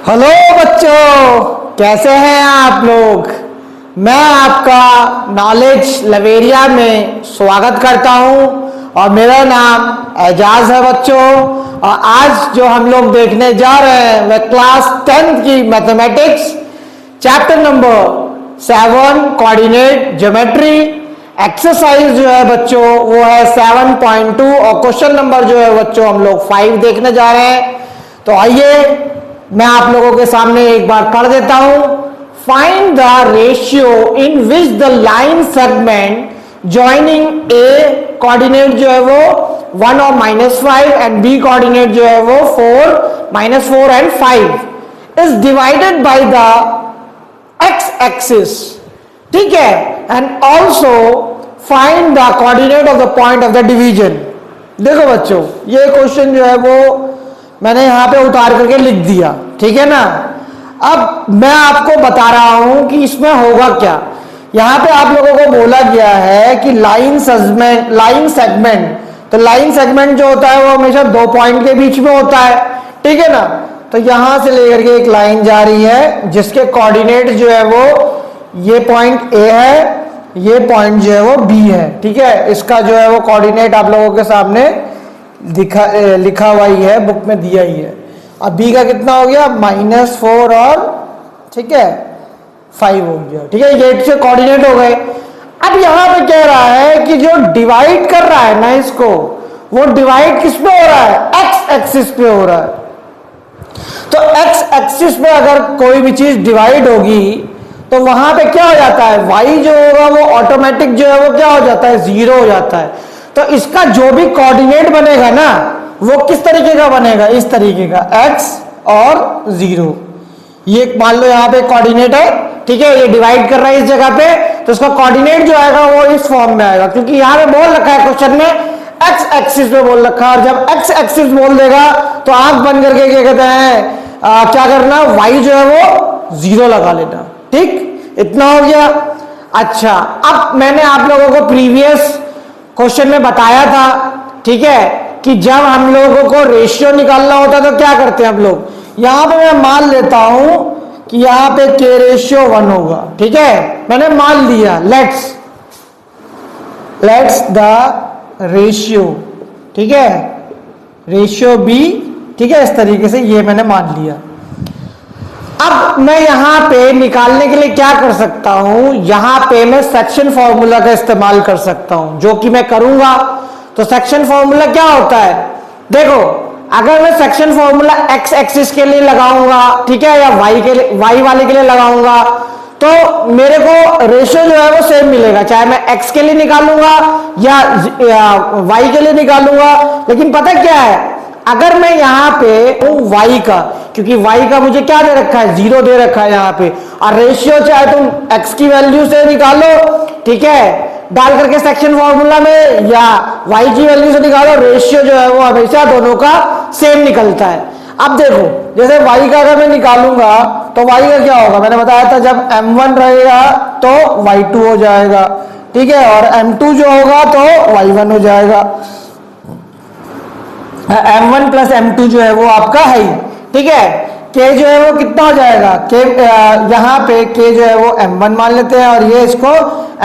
Hello बच्चों, कैसे हैं आप लोग। मैं आपका नॉलेज लवेरिया में स्वागत करता हूं और मेरा नाम एजाज है बच्चों। और आज जो हम लोग देखने जा रहे हैं वह क्लास 10 की mathematics chapter number 7 coordinate geometry exercise जो है बच्चों वो है 7.2 और क्वेश्चन नंबर जो है बच्चों हम लोग 5 देखने जा रहे हैं। तो आइए मैं आप लोगों के सामने एक बार पढ़ देता हूं। Find the ratio in which the line segment joining A coordinate जो है वो 1 और -5 एंड बी कोऑर्डिनेट जो है वो 4, -4 and 5 is divided by the x axis, ठीक है। And also find the coordinate of the point of the division. देखो बच्चों, ये क्वेश्चन जो है वो मैंने यहां पे उतार करके लिख दिया, ठीक है ना। अब मैं आपको बता रहा हूं कि इसमें होगा क्या। यहां पे आप लोगों को बोला गया है कि लाइन सेगमेंट, तो लाइन सेगमेंट जो होता है वो हमेशा 2 पॉइंट के बीच में होता है, ठीक है ना। तो यहां से लेकर के एक लाइन जा रही है जिसके कोऑर्डिनेट जो है वो ये पॉइंट ए है, ये पॉइंट जो है वो बी है, ठीक है। इसका जो है वो कोऑर्डिनेट आप लोगों के सामने लिखा हुआ ही है, बुक में दिया ही है। अब बी का कितना हो गया, -4 और ठीक है 5 हो गया, ठीक है। ये से कोऑर्डिनेट हो गए। अब यहां पे कह रहा है कि जो डिवाइड कर रहा है ना इसको, वो डिवाइड किस पे हो रहा है, एक्स एक्सिस पे हो रहा है। तो एक्स एक्सिस पे अगर कोई भी चीज डिवाइड होगी तो वहां पे क्या हो जाता है, वाई जो होगा वो ऑटोमेटिक जो है वो क्या हो जाता है, 0 हो जाता है। तो इसका जो भी कोऑर्डिनेट बनेगा ना वो किस तरीके का बनेगा, इस तरीके का, x और 0। ये मान लो यहाँ पे कोऑर्डिनेट है, ठीक है, ये डिवाइड कर रहा है इस जगह पे, तो इसका कोऑर्डिनेट जो आएगा वो इस फॉर्म में आएगा, क्योंकि यहाँ पे बोल रखा है क्वेश्चन में x एक्सिस पे बोल रखा है। और जब x एक्सिस बोल देगा तो आंख बंद करके क्या कहते हैं, क्या करना, y जो है वो 0 लगा लेना, ठीक, इतना हो गया। अच्छा, अब मैंने आप लोगों को प्रीवियस क्वेश्चन में बताया था, ठीक है, कि जब हम लोगों को रेशियो निकालना होता है तो क्या करते हैं हम लोग, यहां पे मैं मान लेता हूं कि यहां पे k रेशियो 1 होगा, ठीक है, मैंने मान लिया। लेट्स द रेशियो, ठीक है, रेशियो बी, ठीक है, इस तरीके से ये मैंने मान लिया। अब मैं यहां पे निकालने के लिए क्या कर सकता हूं, यहां पे मैं सेक्शन फॉर्मूला का इस्तेमाल कर सकता हूं, जो कि मैं करूंगा। तो सेक्शन फॉर्मूला क्या होता है, देखो, अगर मैं सेक्शन फॉर्मूला एक्स एक्सिस के लिए लगाऊंगा, ठीक है, या वाई वाले के लिए लगाऊंगा, तो मेरे को रेशियो जो है वो सेम मिलेगा, चाहे मैं एक्स के लिए निकालूंगा या वाई के लिए निकालूंगा। लेकिन पता क्या है, अगर मैं यहाँ पे y का, क्योंकि y का मुझे क्या दे रखा है, 0 दे रखा है यहाँ पे, और रेशियो चाहे तुम x की वैल्यू से निकालो, ठीक है, डाल करके सेक्शन फॉर्मूला में, या y की वैल्यू से निकालो, रेशियो जो है वो हमेशा दोनों का सेम निकलता है। अब देखो, जैसे y का अगर मैं निकालूंगा तो y का क्या होगा, मैंने बताया था जब m1 रहेगा तो y2 हो जाएगा, ठीक है, और m2 जो होगा तो y1 हो जाएगा। m1 प्लस m2 जो है वो आपका है, ठीक है। k जो है वो कितना हो जाएगा, k यहाँ पे k जो है वो m1 मान लेते हैं और ये इसको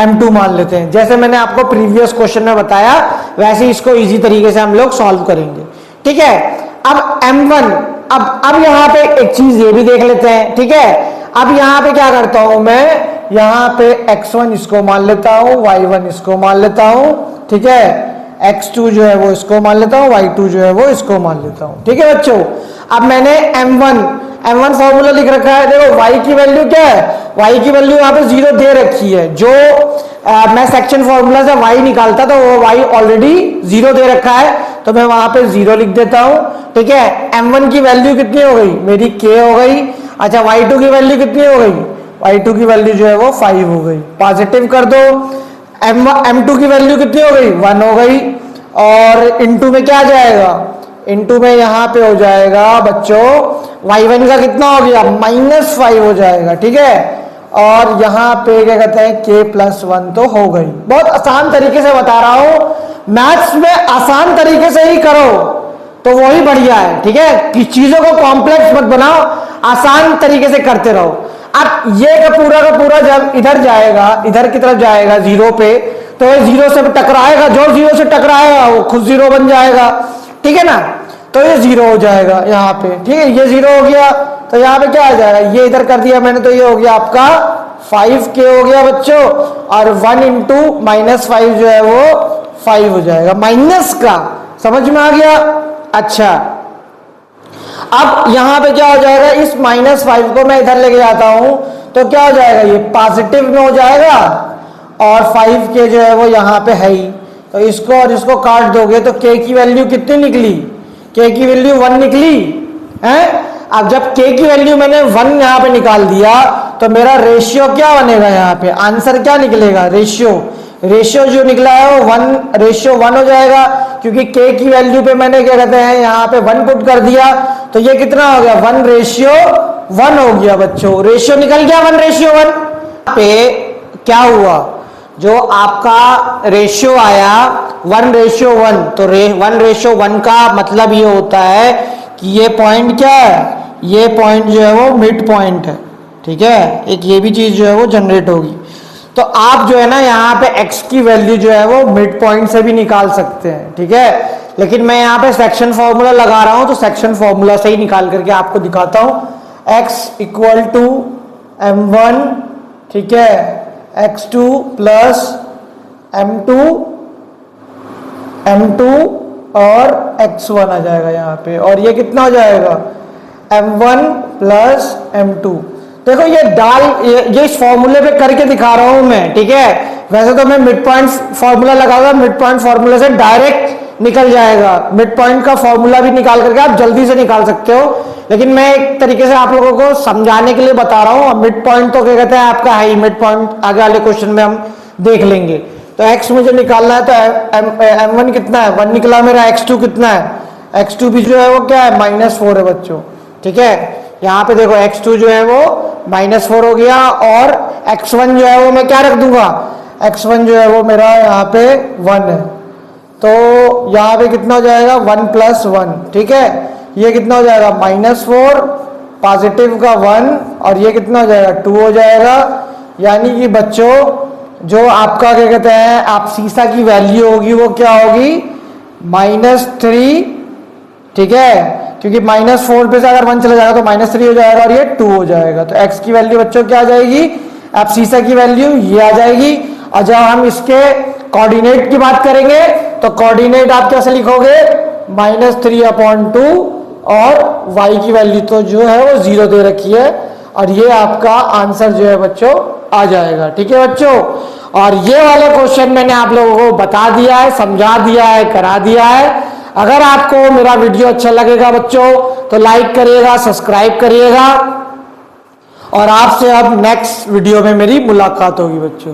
m2 मान लेते हैं। जैसे मैंने आपको प्रीवियस क्वेश्चन में बताया वैसे इसको इजी तरीके से हम लोग सॉल्व करेंगे, ठीक है। अब m1, अब यहाँ पे एक चीज ये भी देख लेते हैं, ठीक है। अब यहाँ पे क्या करता हूं मैं, यहाँ पे x1 इसको मान लेता हूं, y1 इसको मान लेता हूं, ठीक है, x2 जो है वो इसको मान लेता हूं, y2 जो है वो इसको मान लेता हूं, ठीक है बच्चों। अब मैंने m1 फॉर्मूला लिख रखा है, देखो y की वैल्यू क्या है, y की वैल्यू यहाँ पे 0 दे रखी है। जो मैं सेक्शन फॉर्मूला से y निकालता तो वो y ऑलरेडी 0 दे रखा है, तो मैं वहां पे 0 लिख देता हूं, ठीक है। m1 की वैल्यू कितनी हो गई, मेरी k हो गई। अच्छा, y2 की वैल्यू कितनी हो गई, y2 की वैल्यू जो है वो 5 हो गई, पॉजिटिव कर दो। m2 की वैल्यू कितनी हो गई, 1 हो गई, और इनटू में क्या जाएगा, इनटू में यहाँ पे हो जाएगा बच्चों y1 का कितना हो गया, -5 हो जाएगा, ठीक है। और यहाँ पे क्या कहते हैं, k+1 तो हो गई। बहुत आसान तरीके से बता रहा हूं, मैथ्स में आसान तरीके से ही करो तो वही बढ़िया है, ठीक है, कि चीजों को कॉम्प्लेक्स मत बनाओ। आसान तरीके से करते रहो। अब ये का पूरा जब इधर जाएगा, इधर की तरफ जाएगा जीरो पे, तो ये जीरो से टकराएगा, जो जीरो से टकराएगा वो खुद जीरो बन जाएगा, ठीक है ना। तो ये जीरो हो जाएगा यहाँ पे, ठीक है, ये जीरो हो गया, तो यहाँ पे क्या आ जाएगा, ये इधर कर दिया मैंने, तो ये हो गया आपका 5k हो गया बच्चों, और 1 इंटू -5 जो है वो 5 हो जाएगा, माइनस का, समझ में आ गया। अच्छा, अब यहां पे क्या हो जाएगा, इस -5 को मैं इधर लेके जाता हूं तो क्या हो जाएगा, ये पॉजिटिव में हो जाएगा, और 5k जो है वो यहां पे है ही, तो इसको और इसको काट दोगे तो k की वैल्यू कितनी निकली, k की वैल्यू 1 निकली है। अब जब k की वैल्यू मैंने 1 यहां पे निकाल दिया तो मेरा रेशियो क्या बनेगा, यहाँ पे आंसर क्या निकलेगा, रेशियो जो निकला है वो 1:1 हो जाएगा, क्योंकि k की वैल्यू पे मैंने क्या कहते हैं यहाँ पे 1 पुट कर दिया, तो ये कितना हो गया, 1:1 हो गया बच्चों, रेशियो निकल गया 1:1 पे। क्या हुआ, जो आपका रेशियो आया 1:1, तो 1:1 का मतलब ये होता है कि ये पॉइंट क्या है, ये पॉइंट जो है वो मिड पॉइंट है, ठीक है, एक ये भी चीज जो है वो जनरेट होगी। तो आप जो है ना यहाँ पे x की वैल्यू जो है वो मिड पॉइंट से भी निकाल सकते हैं, ठीक है, लेकिन मैं यहाँ पे सेक्शन फॉर्मूला लगा रहा हूं तो सेक्शन फॉर्मूला से ही निकाल करके आपको दिखाता हूं। x = m1, ठीक है, x2 + m2 और x1 आ जाएगा यहाँ पे, और ये कितना हो जाएगा, m1 + m2। देखो ये इस फॉर्मूले पे करके दिखा रहा हूं मैं, ठीक है, वैसे तो मैं मिड पॉइंट फॉर्मूला लगाऊंगा, मिड पॉइंट फॉर्मूला से डायरेक्ट निकल जाएगा, मिड पॉइंट का फॉर्मूला भी निकाल करके आप जल्दी से निकाल सकते हो, लेकिन मैं एक तरीके से आप लोगों को समझाने के लिए बता रहा हूं। मिड पॉइंट तो क्या कहते हैं आपका है ही, मिड पॉइंट आगे वाले क्वेश्चन में हम देख लेंगे। तो x मुझे निकालना है, तो m1 कितना है, 1 निकला मेरा, x2 कितना है, x2 भी जो है वो क्या है, -4 है बच्चों, ठीक है। यहाँ पे देखो x2 जो है वो -4 हो गया, और x1 जो है वो मैं क्या रख दूंगा, x1 जो है वो मेरा यहाँ पे 1 है, तो यहाँ पे कितना हो जाएगा, 1 + 1, ठीक है, ये कितना हो जाएगा, -4, पॉजिटिव का 1, और ये कितना हो जाएगा, 2 हो जाएगा। यानी कि बच्चों जो आपका क्या कहते हैं आप सीसा की वैल्यू होगी वो क्या होगी, -3, ठीक है, क्योंकि -4 पे से अगर 1 चला जाएगा तो -3 हो जाएगा, और ये 2 हो जाएगा। तो x की वैल्यू बच्चों क्या आ जाएगी, अब सीसा की वैल्यू ये आ जाएगी। और जब हम इसके कोऑर्डिनेट की बात करेंगे तो कोऑर्डिनेट आप कैसे लिखोगे, -3/2, और y की वैल्यू तो जो है वो 0 दे रखी है, और ये आपका आंसर जो है बच्चों आ जाएगा, ठीक है बच्चों। और ये वाले क्वेश्चन मैंने आप लोगों को बता दिया है, समझा दिया है, करा दिया है। अगर आपको मेरा वीडियो अच्छा लगेगा बच्चों तो लाइक करिएगा, सब्सक्राइब करिएगा, और आपसे अब नेक्स्ट वीडियो में मेरी मुलाकात होगी बच्चों।